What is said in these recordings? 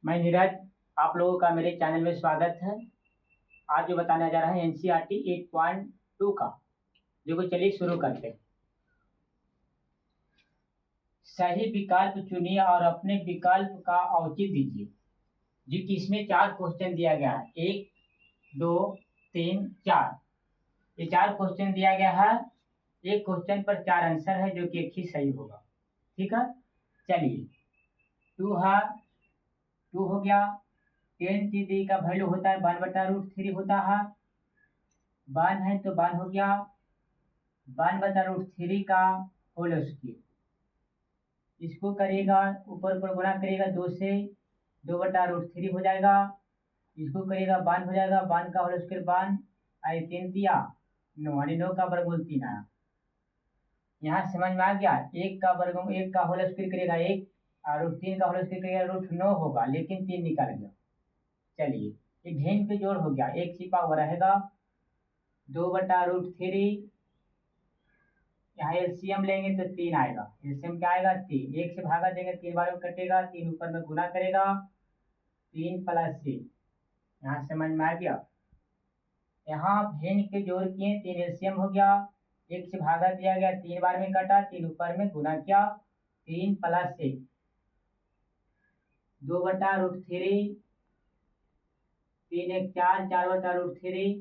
मैं नीरज, आप लोगों का मेरे चैनल में स्वागत है। आज जो बताने जा रहा है एनसीईआरटी 8.2 का, जो कि चलिए शुरू करते हैं। सही विकल्प चुनिए और अपने विकल्प का औचित्य दीजिए। जी कि इसमें 4 क्वेश्चन दिया गया है, 1, 2, 3, 4। ये 4 क्वेश्चन दिया गया है। एक क्वेश्चन पर 4 आंसर है, जो कि एक ही सही होगा। ठीक है, चलिए। 2 है, 2 हो गया। 10 का वैल्यू होता है 1/√3 होता है। 1 है तो 1 हो गया 1/√3 का होल स्क्वायर। इसको करेगा ऊपर ऊपर गुणा करेगा 2 से, 2/√3 हो जाएगा। इसको करेगा 1 हो जाएगा, 1 का होल स्क्वायर 1 आई 3 दिया 9, यानी 9 का वर्गमूल 3 आया। यहाँ समझ में आ गया। 1 का वर्गमूल 1 का होल स्क्वायर करेगा 1 और √3 का होल स्क्वायर करेगा √9 होगा, लेकिन 3 निकल गया। चलिए, ये भिन्न पे जोड़ हो गया, एक छिपा हुआ रहेगा 2/√3। यहाँ एलसीएम लेंगे तो 3 आएगा। एलसीएम क्या आएगा? 3। 1 से भागा देंगे 3 बार में कटेगा, 3 ऊपर में गुना करेगा 3 + 3। यहाँ समझ में आ गया। यहाँ भिन्न के जोड़ किए 3 एलसीएम हो गया, 1 से भागा दिया गया 3 बार में कटा, 3 ऊपर में गुना किया 3 + 1 2/√3 3 1 4 4/√3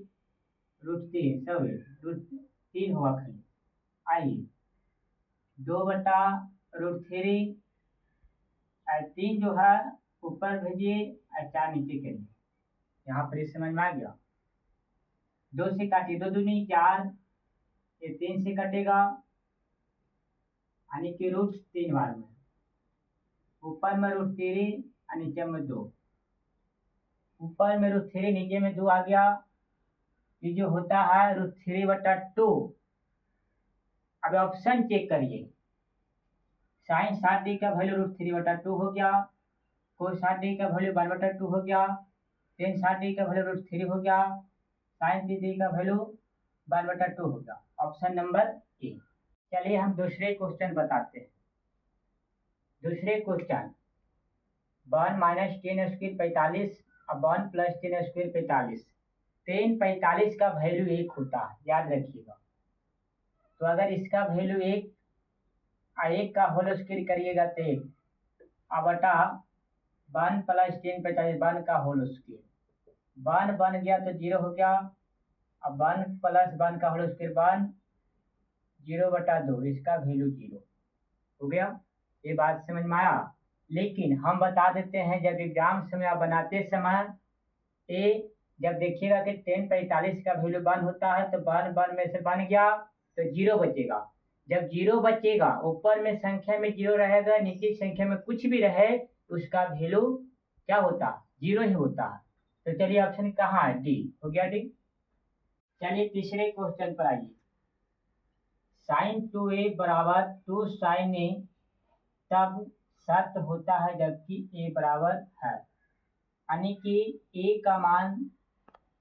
√3 सब √3 हुआ खाली। आइए 2/√3 3 जो है ऊपर भेजिए और 4 नीचे करिए। यहाँ पर इस समझ में आ गया। 2 से काटिए, 2 दूनी 4, ये 3 से कटेगा, यानी कि √3 बार में, ऊपर में √3 और नीचे में 2। ऊपर में √3 नीचे में 2 आ गया। ये जो होता है √3/2। अब ऑप्शन चेक करिए। साइन 60 का वैल्यू √3/2 हो गया, कोस 60 का वैल्यू 1/2 हो गया, टेन 60 का वैल्यू √3 हो गया, साइन 30 का वैल्यू 1/2 हो गया। Option number A. चलिए हम दूसरे क्वेश्चन बताते हैं। दूसरे क्वेश्चन 1 - 10² 45 और 1 + 10² 45। 10 45 का वैल्यू 1 होता है, याद रखिएगा। तो अगर इसका वैल्यू 1 और 1 का होल स्क्वायर करिएगा तो 1 और बटा 1 + 10 45 1 का होल स्क्वायर। 1 बन गया तो 0 हो गया। अब 1 + 1 का होल स्क्वायर 1 0/2, इसका वैल्यू 0 हो गया। ये बात समझ में आया। लेकिन हम बता देते हैं, जब एग्जाम समय आप बनाते समय जब देखिएगा कि 10 45 का वैल्यू 1 होता है तो 1 में से बन गया तो 0 बचेगा। जब 0 बचेगा, ऊपर में संख्या में 0 रहेगा, नीचे संख्या में कुछ भी रहे, उसका वैल्यू क्या होता है? 0 ही होता है। तो चलिए ऑप्शन कहाँ है? डी हो गया। डी। चलिए तीसरे क्वेश्चन पर आइए। sin 2a = 2 sin a तब सत्य होता है जबकि a बराबर है, यानी कि a का मान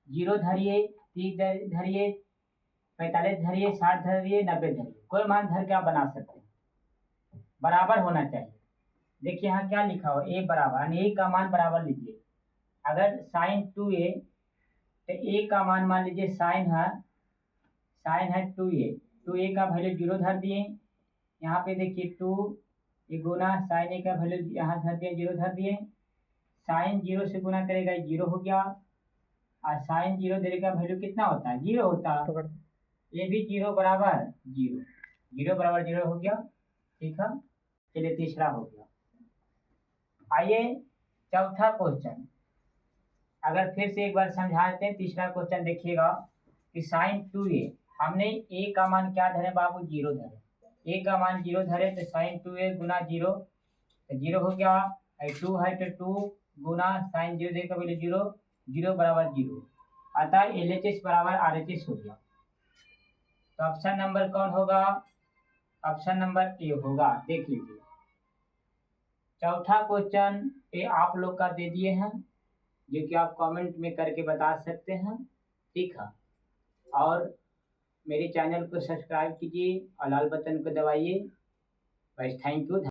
0 धरिए, 30 धरिए, 45 धरिए, 60 धरिए, 90 धरिए, कोई मान धर के आप बना सकते हैं। बराबर होना चाहिए। देखिए यहाँ क्या लिखा हो, a बराबर, यानी a का मान बराबर लीजिए। अगर sin 2a तो a का मान मान लीजिए साइन है 2a, 2a का वैल्यू 0 धर दिए। यहाँ पे देखिए 2 ये गुना साइन a का वैल्यू यहाँ धर दिए, 0 धर दिए। साइन 0 से गुना करेगा 0 हो गया, और साइन 0 देने का वैल्यू कितना होता है? 0 होता है। ये भी 0 बराबर 0, 0 बराबर 0 हो गया। ठीक है, चलिए तीसरा हो गया। आइए चौथा क्वेश्चन, अगर फिर से एक बार समझाते हैं। तीसरा क्वेश्चन देखिएगा कि sin 2a, हमने a का मान क्या धरे बाबू? 0 धरे। a का मान 0 धरे तो sin 2a गुना 0 तो 0 हो गया। 2 है तो 2 गुना sin 0 दे का वैल्यू 0, 0 बराबर 0, अतः LHS बराबर RHS हो गया। तो ऑप्शन नंबर कौन होगा? ऑप्शन नंबर ए होगा। देख लीजिए, चौथा क्वेश्चन ये आप लोग का दे दिए हैं, जो कि आप कमेंट में करके बता सकते हैं। ठीक है, और मेरे चैनल को सब्सक्राइब कीजिए और लाल बटन को दबाइए। बस थैंक यू।